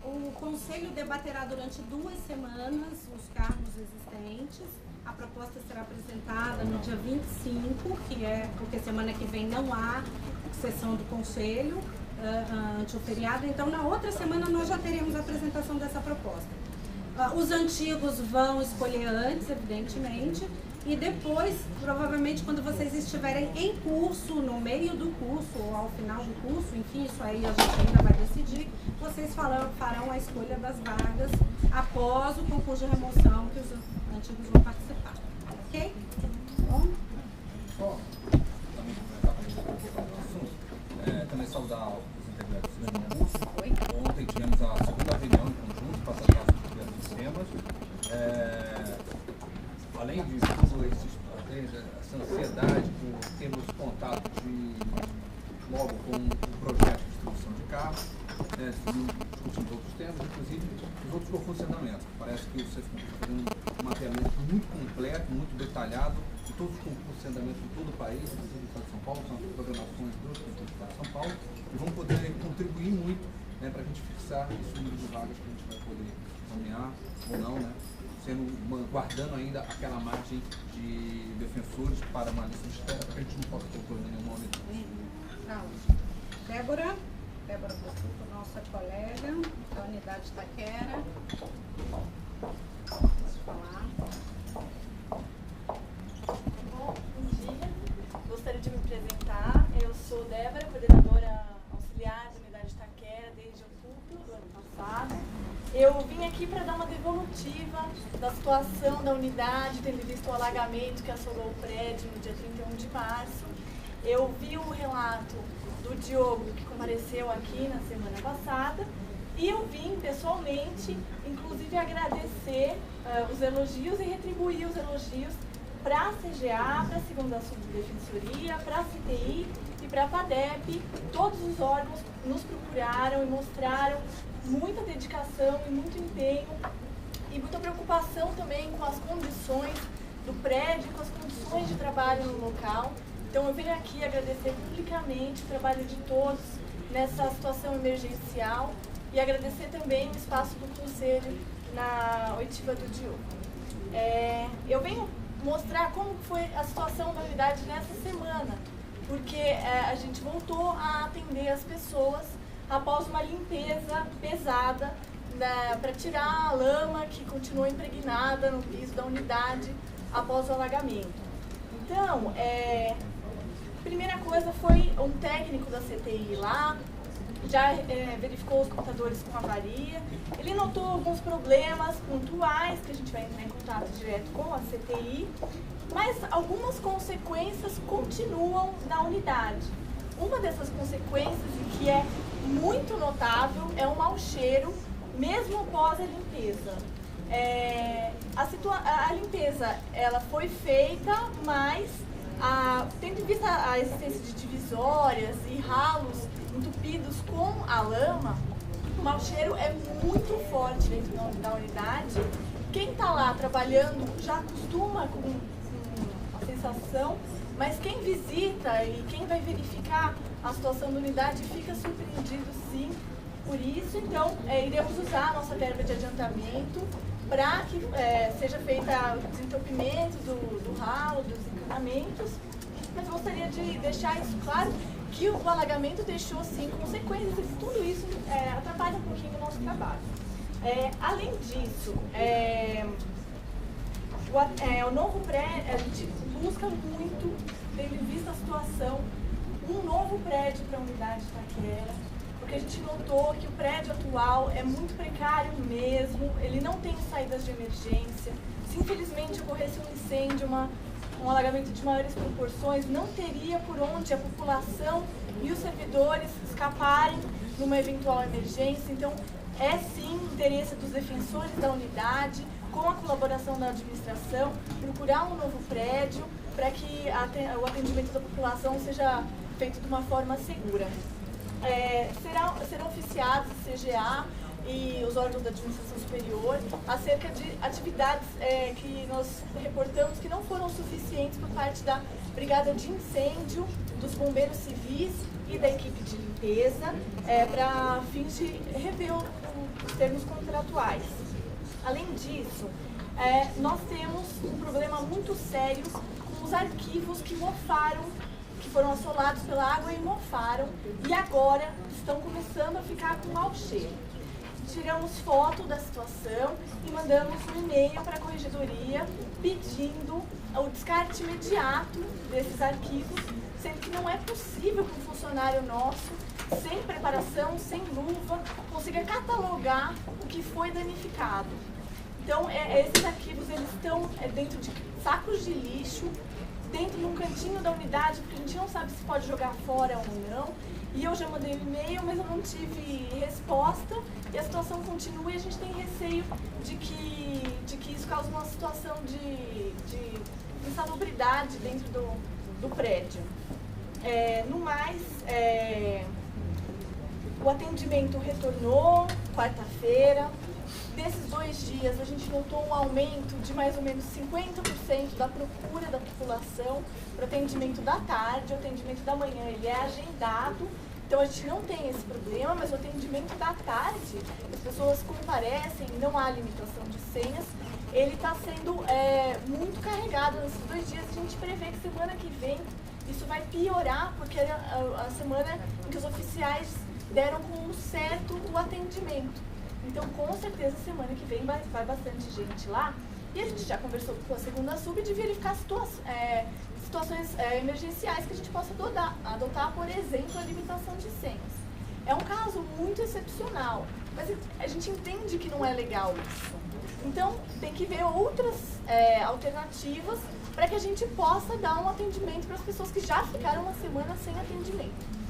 O Conselho debaterá durante 2 semanas os cargos existentes. A proposta será apresentada no dia 25, que é porque semana que vem não há sessão do Conselho ante o feriado. Então, na outra semana, nós já teremos a apresentação dessa proposta. Os antigos vão escolher antes, evidentemente, e depois, provavelmente, quando vocês estiverem em curso, no meio do curso ou ao final do curso, enfim, isso aí a gente ainda vai decidir, vocês farão a escolha das vagas após o concurso de remoção que os antigos vão participar. Ok? Bom? Só também complementar para a gente um pouco do assunto, também saudar os integrantes do concurso. Ontem tivemos a segunda reunião em conjunto para tratar os diversos temas. Além de tudo essa ansiedade por termos contato logo com o projeto de distribuição de carros, discutindo outros temas, inclusive os outros por funcionamento. Parece que vocês estão fazendo um mapeamento muito completo, muito detalhado de todos os concursos em andamento em todo o país, inclusive no estado de São Paulo, são as programações do estado de São Paulo, e vão poder contribuir muito para a gente fixar esse número de vagas que a gente vai poder nomear ou não, guardando ainda aquela margem de defensores para uma lista de espera, para que a gente não possa ter problema nenhum momento. Débora Bossuto, nossa colega da unidade Taquera. Posso falar? Bom dia, gostaria de me apresentar. Eu sou Débora, coordenadora auxiliar da unidade Taquera desde outubro do ano passado. Eu vim aqui para dar uma devolutiva da situação da unidade, tendo visto o alagamento que assolou o prédio no dia 31 de março. Eu vi o relato do Diogo, que compareceu aqui na semana passada, e eu vim pessoalmente, inclusive, agradecer os elogios e retribuir os elogios para a CGA, para a segunda subdefensoria, para a CTI e para a PADEP. Todos os órgãos nos procuraram e mostraram muita dedicação e muito empenho e muita preocupação também com as condições do prédio, com as condições de trabalho no local. Então eu venho aqui agradecer publicamente o trabalho de todos nessa situação emergencial e agradecer também o espaço do Conselho na oitiva do Diogo. Eu venho mostrar como foi a situação da unidade nessa semana, porque a gente voltou a atender as pessoas após uma limpeza pesada para tirar a lama que continuou impregnada no piso da unidade após o alagamento. Então, a primeira coisa foi um técnico da CTI lá, já verificou os computadores com avaria, ele notou alguns problemas pontuais, que a gente vai entrar em contato direto com a CTI, mas algumas consequências continuam na unidade. Uma dessas consequências, e que é muito notável, é o mau cheiro, mesmo após a limpeza. A limpeza ela foi feita, mas tendo em vista a existência de divisórias e ralos entupidos com a lama, o mau cheiro é muito forte dentro da unidade. Quem está lá trabalhando já acostuma com a sensação, mas quem visita e quem vai verificar a situação da unidade fica surpreendido, sim, Por isso, então, iremos usar a nossa verba de adiantamento para que seja feita o desentupimento do ralo, dos encanamentos. Mas gostaria de deixar isso claro, que o alagamento deixou, sim, consequências, e tudo isso atrapalha um pouquinho o nosso trabalho. Além disso, o novo prédio, a gente busca muito, tendo em vista a situação, um novo prédio para a unidade de Itaquera, porque a gente notou que o prédio atual é muito precário mesmo, ele não tem saídas de emergência. Se infelizmente ocorresse um incêndio, um alagamento de maiores proporções, não teria por onde a população e os servidores escaparem numa eventual emergência. Então, é sim interesse dos defensores da unidade, com a colaboração da administração, procurar um novo prédio para que o atendimento da população seja feito de uma forma segura. Serão oficiados o CGA e os órgãos da administração superior acerca de atividades que nós reportamos que não foram suficientes por parte da brigada de incêndio, dos bombeiros civis e da equipe de limpeza para fins de rever os termos contratuais. Além disso, nós temos um problema muito sério com os arquivos que mofaram, que foram assolados pela água e mofaram, e agora estão começando a ficar com mau cheiro. Tiramos foto da situação e mandamos um e-mail para a corregedoria pedindo o descarte imediato desses arquivos, sendo que não é possível que um funcionário nosso, sem preparação, sem luva, consiga catalogar o que foi danificado. Então, esses arquivos eles estão dentro de sacos de lixo, dentro de um cantinho da unidade, porque a gente não sabe se pode jogar fora ou não. E eu já mandei um e-mail, mas eu não tive resposta, e a situação continua, e a gente tem receio de que isso cause uma situação de insalubridade dentro do prédio. No mais, o atendimento retornou quarta-feira. Desses 2 dias, a gente notou um aumento de mais ou menos 50% da procura da população para o atendimento da tarde. O atendimento da manhã ele é agendado, então a gente não tem esse problema, mas o atendimento da tarde, as pessoas comparecem, não há limitação de senhas, ele está sendo muito carregado nesses 2 dias. A gente prevê que semana que vem isso vai piorar, porque é a semana em que os oficiais deram como certo o atendimento. Então, com certeza, semana que vem vai bastante gente lá. E a gente já conversou com a segunda sub de verificar situações emergenciais que a gente possa adotar, por exemplo, a limitação de senhas. É um caso muito excepcional, mas a gente entende que não é legal isso. Então, tem que ver outras alternativas para que a gente possa dar um atendimento para as pessoas que já ficaram uma semana sem atendimento.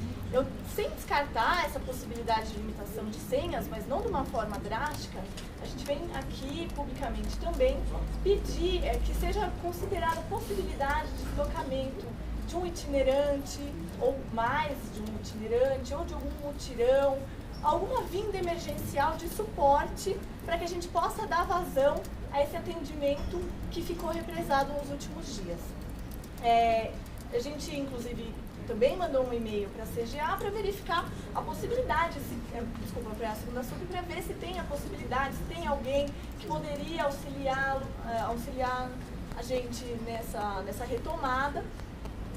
Sem descartar essa possibilidade de limitação de senhas, mas não de uma forma drástica, a gente vem aqui publicamente também pedir que seja considerada a possibilidade de deslocamento de um itinerante, ou mais de um itinerante, ou de algum mutirão, alguma vinda emergencial de suporte para que a gente possa dar vazão a esse atendimento que ficou represado nos últimos dias. A gente, inclusive, também mandou um e-mail para a CGA para verificar a possibilidade, para a segunda sub, para ver se tem a possibilidade, se tem alguém que poderia auxiliar a gente nessa retomada.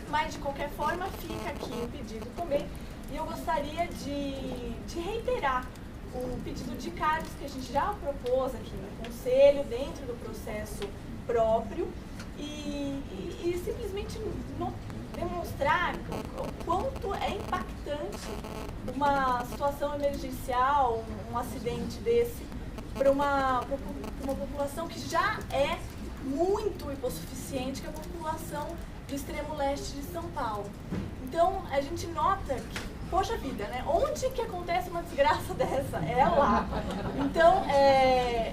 Mas, de qualquer forma, fica aqui o pedido também. E eu gostaria de reiterar o pedido de cargos que a gente já propôs aqui no Conselho, dentro do processo próprio, e simplesmente demonstrar o quanto é impactante uma situação emergencial, um acidente desse, para uma população que já é muito hipossuficiente, que é a população do extremo leste de São Paulo. Então, a gente nota que, poxa vida, né? Onde que acontece uma desgraça dessa? É lá. Então,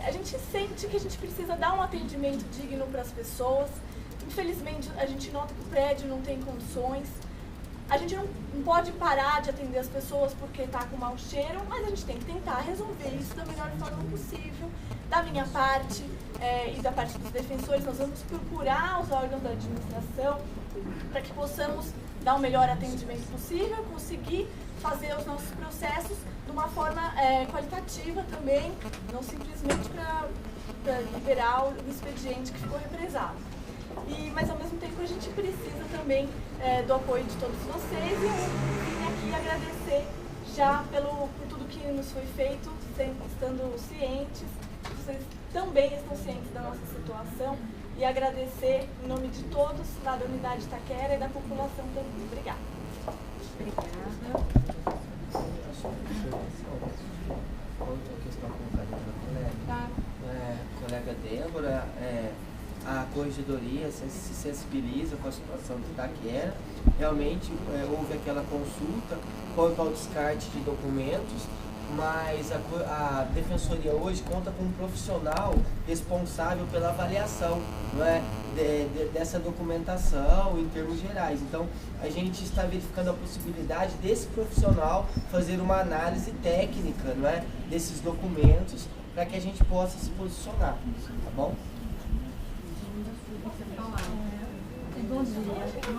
a gente sente que a gente precisa dar um atendimento digno para as pessoas. Infelizmente, a gente nota que o prédio não tem condições. A gente não pode parar de atender as pessoas porque está com mau cheiro, mas a gente tem que tentar resolver isso da melhor forma possível. Da minha parte e da parte dos defensores, nós vamos procurar os órgãos da administração para que possamos dar o melhor atendimento possível, conseguir fazer os nossos processos de uma forma qualitativa também, não simplesmente para liberar o expediente que ficou represado. Mas ao mesmo tempo a gente precisa também do apoio de todos vocês, e eu vim aqui agradecer já por tudo que nos foi feito, sempre estando cientes, vocês também estão cientes da nossa situação, e agradecer em nome de todos lá da Unidade Itaquera e da população também. Obrigada. Obrigada. Outra questão colocada pela colega Débora, a corregedoria se sensibiliza com a situação de Itaquera. Realmente houve aquela consulta quanto ao descarte de documentos, mas a Defensoria hoje conta com um profissional responsável pela avaliação, não é, dessa documentação em termos gerais. Então, a gente está verificando a possibilidade desse profissional fazer uma análise técnica, não é, desses documentos, para que a gente possa se posicionar, tá bom? Bom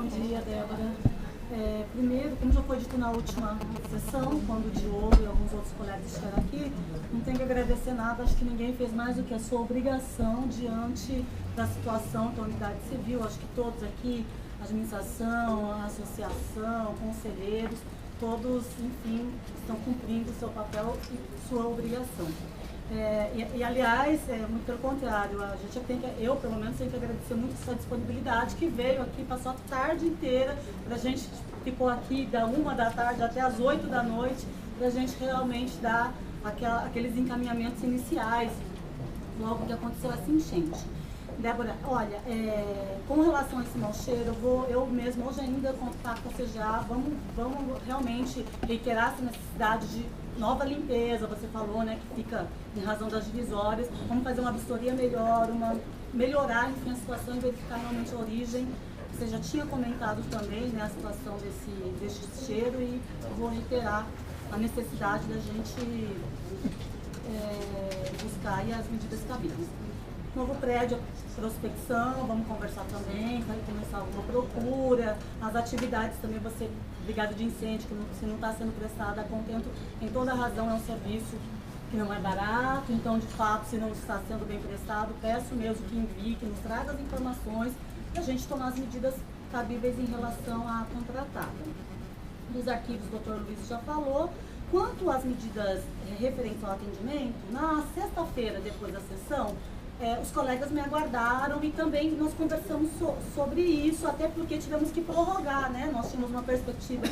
dia, Débora. Primeiro, como já foi dito na última sessão, quando o Diogo e alguns outros colegas estiveram aqui, não tenho que agradecer nada, acho que ninguém fez mais do que a sua obrigação diante da situação da unidade civil. Acho que todos aqui, administração, associação, conselheiros, todos, enfim, estão cumprindo o seu papel e sua obrigação. Aliás, muito pelo contrário, a gente eu pelo menos tenho que agradecer muito essa disponibilidade que veio aqui, passou a tarde inteira, a gente ficou aqui da 1 da tarde até as 8 da noite, para a gente realmente dar aqueles encaminhamentos iniciais, logo que aconteceu essa enchente. Débora, olha, com relação a esse mau cheiro, eu mesmo hoje ainda para concejar, vamos realmente reiterar essa necessidade de nova limpeza, você falou, né, que fica em razão das divisórias, vamos fazer uma vistoria melhor, melhorar, enfim, a situação e verificar realmente a origem. Você já tinha comentado também, né, a situação desse cheiro, e eu vou reiterar a necessidade da gente buscar aí as medidas cabíveis. Novo prédio, prospecção, vamos conversar também, vai começar alguma procura, as atividades também, você, brigada de incêndio, que se não está sendo prestada a contento, em toda razão, é um serviço que não é barato, então, de fato, se não está sendo bem prestado, peço mesmo que envie, que nos traga as informações, para a gente tomar as medidas cabíveis em relação à contratada. Dos arquivos, o Dr. Luiz já falou. Quanto às medidas referentes ao atendimento, na sexta-feira, depois da sessão, os colegas me aguardaram e também nós conversamos sobre isso, até porque tivemos que prorrogar, né? Nós tínhamos uma perspectiva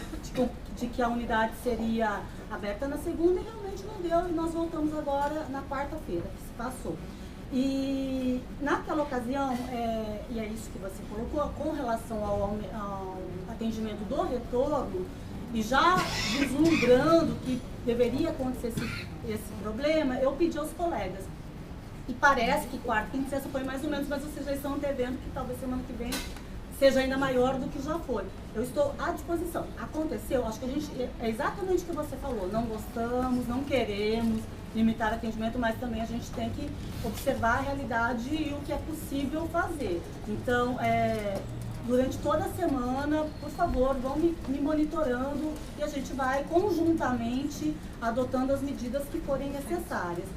de que a unidade seria aberta na segunda e realmente não deu, e nós voltamos agora na quarta-feira, que se passou. E naquela ocasião, e é isso que você colocou, com relação ao atendimento do retorno, e já vislumbrando que deveria acontecer esse problema, eu pedi aos colegas. E parece que quarta, quinta e sexta foi mais ou menos, mas vocês já estão antevendo que talvez semana que vem seja ainda maior do que já foi. Eu estou à disposição. Aconteceu, acho que a gente, é exatamente o que você falou, não gostamos, não queremos limitar atendimento, mas também a gente tem que observar a realidade e o que é possível fazer. Então, durante toda a semana, por favor, vão me monitorando e a gente vai conjuntamente adotando as medidas que forem necessárias.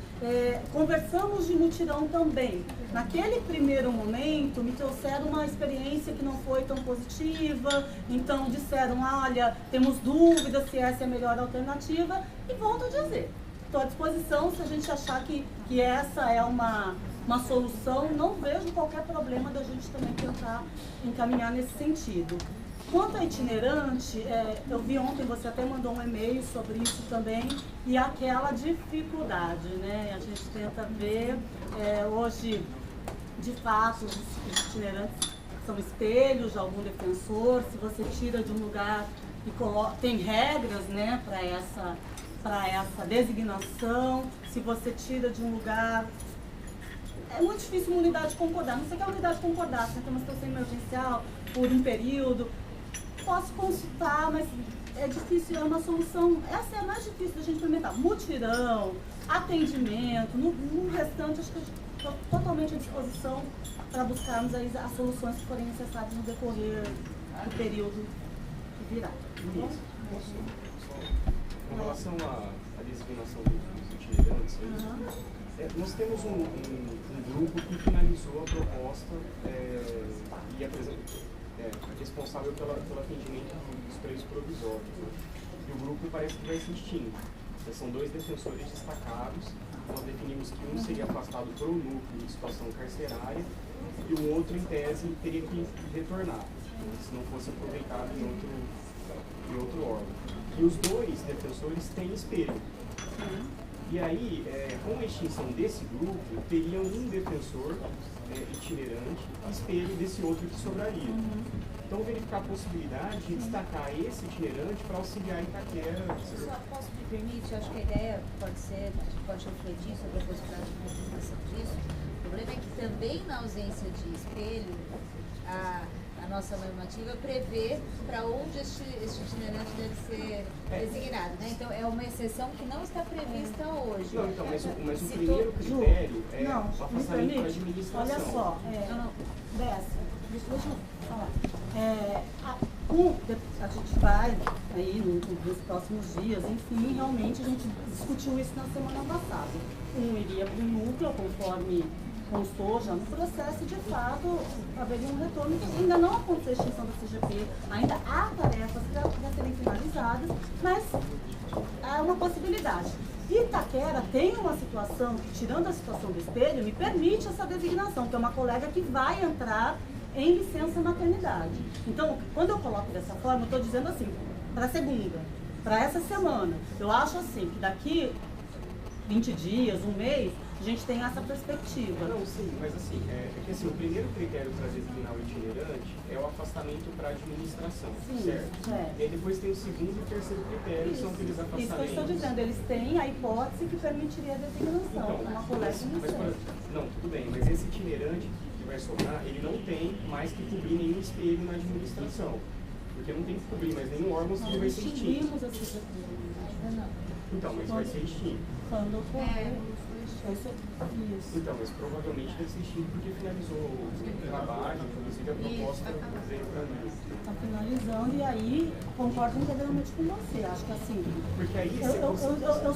Conversamos de mutirão também. Naquele primeiro momento, me trouxeram uma experiência que não foi tão positiva, então disseram, olha, temos dúvidas se essa é a melhor alternativa, e volto a dizer, estou à disposição, se a gente achar que essa é uma solução, não vejo qualquer problema da gente também tentar encaminhar nesse sentido. Quanto a itinerante, eu vi ontem, você até mandou um e-mail sobre isso também, e aquela dificuldade, né? A gente tenta ver, hoje, de fato, os itinerantes são espelhos de algum defensor, se você tira de um lugar e coloca, tem regras, né, para essa designação, se você tira de um lugar, é muito difícil uma unidade concordar, não sei que a unidade concordasse, tem uma situação emergencial por um período, posso consultar, mas é difícil, é uma solução, essa é a mais difícil da gente implementar, mutirão, atendimento, no restante acho que estou totalmente à disposição para buscarmos aí as soluções que forem necessárias no decorrer do período que virá. Com relação à designação dos itinerantes, nós temos um grupo que finalizou a proposta e é responsável pelo atendimento dos presos provisórios. Né? E o grupo parece que vai se extinguir. São 2 defensores destacados. Nós definimos que um seria afastado por um núcleo de situação carcerária e o outro, em tese, teria que retornar, se não fosse aproveitado em outro órgão. E os 2 defensores têm espelho. E aí, com a extinção desse grupo, teria um defensor itinerante, espelho desse outro que sobraria. Então, verificar a possibilidade de destacar esse itinerante para auxiliar Itaquera. Só posso me permitir, acho que a ideia pode ser, a gente pode refletir sobre a possibilidade de implementação disso. O problema é que também na ausência de espelho, a nossa normativa prevê para onde este itinerante deve ser designado, né? Então é uma exceção que não está prevista hoje. Não, então, mas o primeiro critério é o afastamento da administração. Olha só, deixa eu falar. A gente vai aí nos próximos dias, enfim, realmente a gente discutiu isso na semana passada. Iria para o núcleo, conforme constou já no processo, e de fato haveria um retorno, que ainda não aconteceu a extinção da CGP, ainda há tarefas para serem finalizadas, mas há uma possibilidade. Itaquera tem uma situação, tirando a situação do espelho, me permite essa designação, que é uma colega que vai entrar em licença maternidade. Então, quando eu coloco dessa forma, eu estou dizendo assim, para segunda, para essa semana, eu acho assim, que daqui 20 dias, um mês, a gente tem essa perspectiva. Não, sim, mas assim, que assim, o primeiro critério para designar o itinerante é o afastamento para a administração, certo? E aí depois tem o segundo e o terceiro critério, que são aqueles afastamentos. Isso que eu estou dizendo, eles têm a hipótese que permitiria a designação, uma colega não, tudo bem, mas esse itinerante que vai sobrar, ele não tem mais que cobrir nenhum espelho na administração. Porque não tem que cobrir mais nenhum órgão, que vai ser extinto. Então, mas vai ser extinto. Então, mas provavelmente deve ser extinto porque finalizou o trabalho, inclusive a proposta veio para mim. Está finalizando, e aí concordo integralmente com você. Acho que assim. Porque aí eu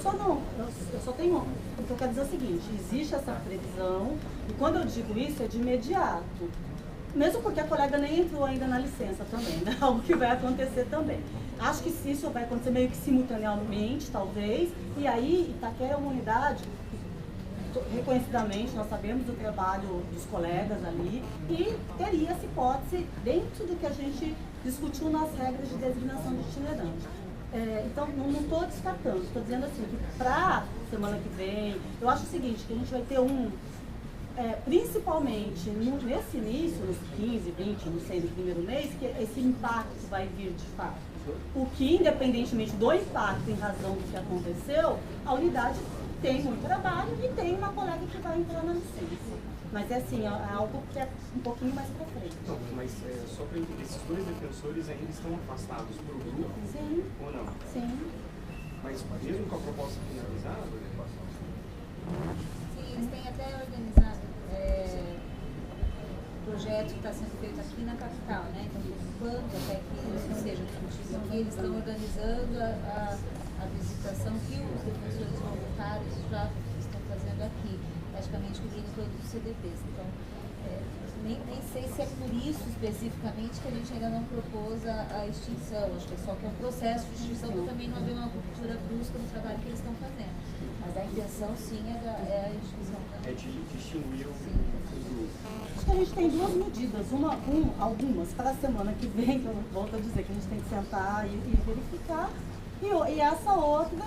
só tenho. O que eu quero dizer é o seguinte: existe essa previsão, e quando eu digo isso é de imediato. Mesmo porque a colega nem entrou ainda na licença também, né? Algo que vai acontecer também. Acho que isso vai acontecer meio que simultaneamente, talvez, e aí Itaquera é uma unidade, reconhecidamente, nós sabemos do trabalho dos colegas ali, e teria essa hipótese dentro do que a gente discutiu nas regras de designação de itinerante. Então, não estou descartando, estou dizendo assim, que para semana que vem, eu acho o seguinte, que a gente vai ter principalmente nesse início, nos 15, 20, não sei, no primeiro mês, que esse impacto vai vir de fato. O que, independentemente do impacto em razão do que aconteceu, a unidade tem muito trabalho e tem uma colega que vai entrar na licença. Mas é assim, é algo que é um pouquinho mais para frente. Não, mas só para entender, esses 2 defensores ainda estão afastados por grupo? Sim. Ou não? Sim. Mas mesmo com a proposta finalizada? Sim, eles têm até organizado projeto que está sendo feito aqui na capital, né? Então, por enquanto, até que isso seja discutido aqui, eles estão organizando a visitação que os defensores voluntários já estão fazendo aqui, praticamente cobrindo todos os CDPs. Então, nem sei se é por isso especificamente que a gente ainda não propôs a extinção. Acho que é só que é um processo de extinção para também não haver uma ruptura brusca no trabalho que eles estão fazendo. Mas a intenção, sim, é a extinção. É de extinguir o grupo. Acho que a gente tem 2 medidas, algumas para a semana que vem, que eu volto a dizer que a gente tem que sentar e verificar, e essa outra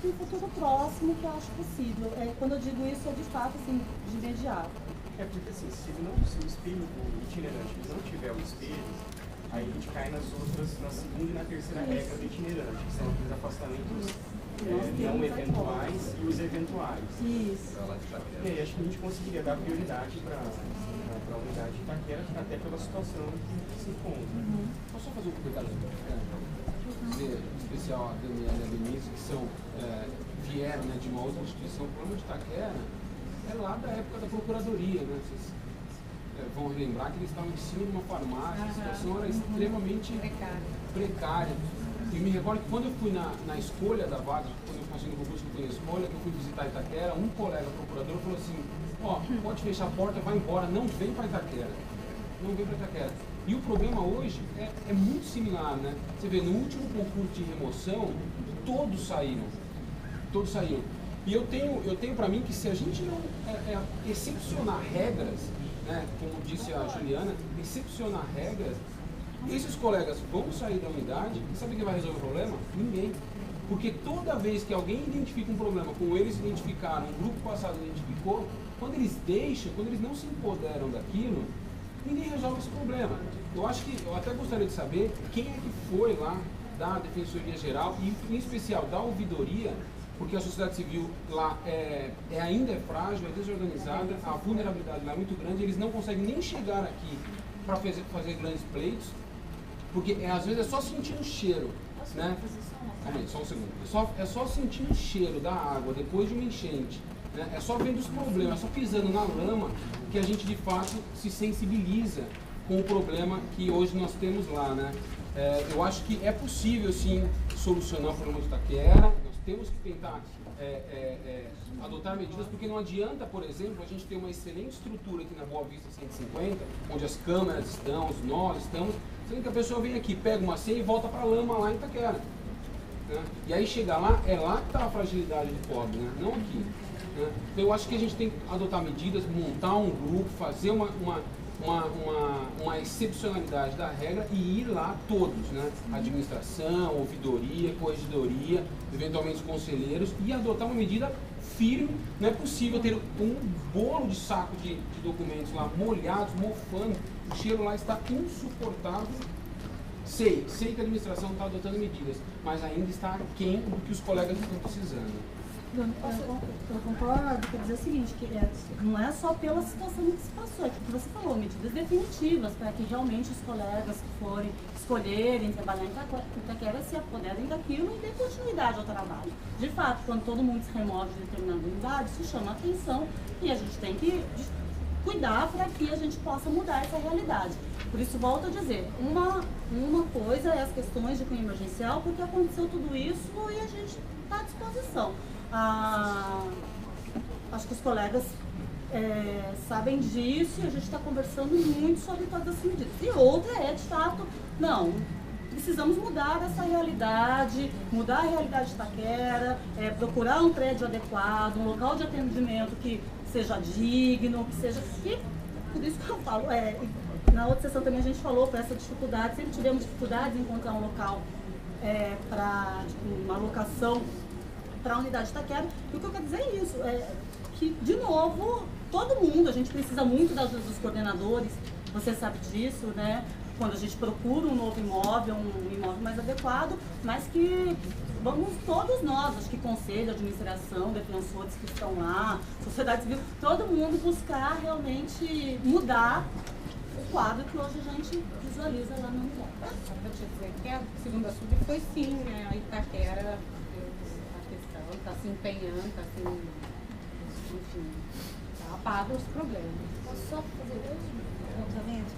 no futuro próximo que eu acho possível. Quando eu digo isso, é de fato assim, de imediato. Porque assim, se o espelho, o itinerante não tiver o espelho, aí a gente cai nas outras, na segunda e na terceira regra do itinerante, que são aqueles afastamentos não eventuais e os eventuais. Isso. E aí acho que a gente conseguiria dar prioridade para a unidade de Itaquera, até pela situação que se encontra. Posso só fazer um comentário em especial a Daniela e a Denise, que vieram de uma outra instituição, como de Itaquera, é lá da época da procuradoria, né? Vocês vão lembrar que eles estavam em cima de uma farmácia, a situação era extremamente precária. E me recordo que quando eu fui na escolha da vaga, quando eu consegui no concurso que eu fui na escolha, que eu fui visitar Itaquera, um colega procurador falou assim, ó, pode fechar a porta, vai embora, não vem para Itaquera. Não vem para Itaquera. E o problema hoje é muito similar, né? Você vê, no último concurso de remoção, todos saíram. Todos saíram. E eu tenho para mim que se a gente não excepcionar regras, né, como disse a Juliana, excepcionar regras, esses colegas vão sair da unidade e sabe quem vai resolver o problema? Ninguém. Porque toda vez que alguém identifica um problema, como eles identificaram, um grupo passado identificou, quando eles deixam, quando eles não se empoderam daquilo, ninguém resolve esse problema. Eu até gostaria de saber quem é que foi lá da Defensoria Geral e, em especial, da ouvidoria, porque a sociedade civil lá ainda é frágil, é desorganizada, a vulnerabilidade lá é muito grande, eles não conseguem nem chegar aqui para fazer grandes pleitos, porque às vezes é só sentir o cheiro, né? Calma aí, só um segundo. É só sentir o cheiro da água depois de uma enchente, né? É só vendo os problemas, é só pisando na lama que a gente de fato se sensibiliza com o problema que hoje nós temos lá, né? Eu acho que é possível sim solucionar o problema de Itaquera, nós temos que tentar adotar medidas, porque não adianta, por exemplo, a gente ter uma excelente estrutura aqui na Boa Vista 150, onde as câmeras estão, nós estamos, sendo que a pessoa vem aqui, pega uma senha e volta para a lama lá em Itaquera. Né? E aí chegar lá, é lá que está a fragilidade do pobre, né? Não aqui. Né? Então eu acho que a gente tem que adotar medidas, montar um grupo, fazer uma excepcionalidade da regra e ir lá todos, né? Administração, ouvidoria, corregedoria, eventualmente os conselheiros, e adotar uma medida firme. Não é possível ter um bolo de saco de documentos lá molhados, mofando, o cheiro lá está insuportável. Sei que a administração está adotando medidas, mas ainda está aquém do que os colegas estão precisando. Eu concordo, quer dizer o seguinte, que não é só pela situação que se passou, é que você falou, medidas definitivas para que realmente os colegas que forem escolherem trabalhar em Itaquera se apoderem daquilo e dê continuidade ao trabalho. De fato, quando todo mundo se remove de determinada unidade, isso chama a atenção e a gente tem que cuidar para que a gente possa mudar essa realidade. Por isso, volto a dizer, uma coisa é as questões de cunho emergencial, porque aconteceu tudo isso e a gente está à disposição. Acho que os colegas sabem disso e a gente está conversando muito sobre todas as medidas. E outra é, de fato, não, precisamos mudar essa realidade, mudar a realidade de Itaquera, procurar um prédio adequado, um local de atendimento que seja digno, que seja... E por isso que eu falo, na outra sessão também a gente falou para essa dificuldade, sempre tivemos dificuldade em encontrar um local para uma locação para a unidade de Itaquera. E o que eu quero dizer é isso, que, de novo, todo mundo, a gente precisa muito da ajuda dos coordenadores, você sabe disso, né? Quando a gente procura um novo imóvel, um imóvel mais adequado, mas que vamos todos nós, acho que conselho, administração, defensores que estão lá, sociedade civil, todo mundo buscar realmente mudar o quadro que hoje a gente visualiza lá no unidade. Só para te dizer que a segunda sub foi sim, né? A Itaquera, está se empenhando, está se, enfim, está a par dos problemas. Posso só fazer dois apontamentos?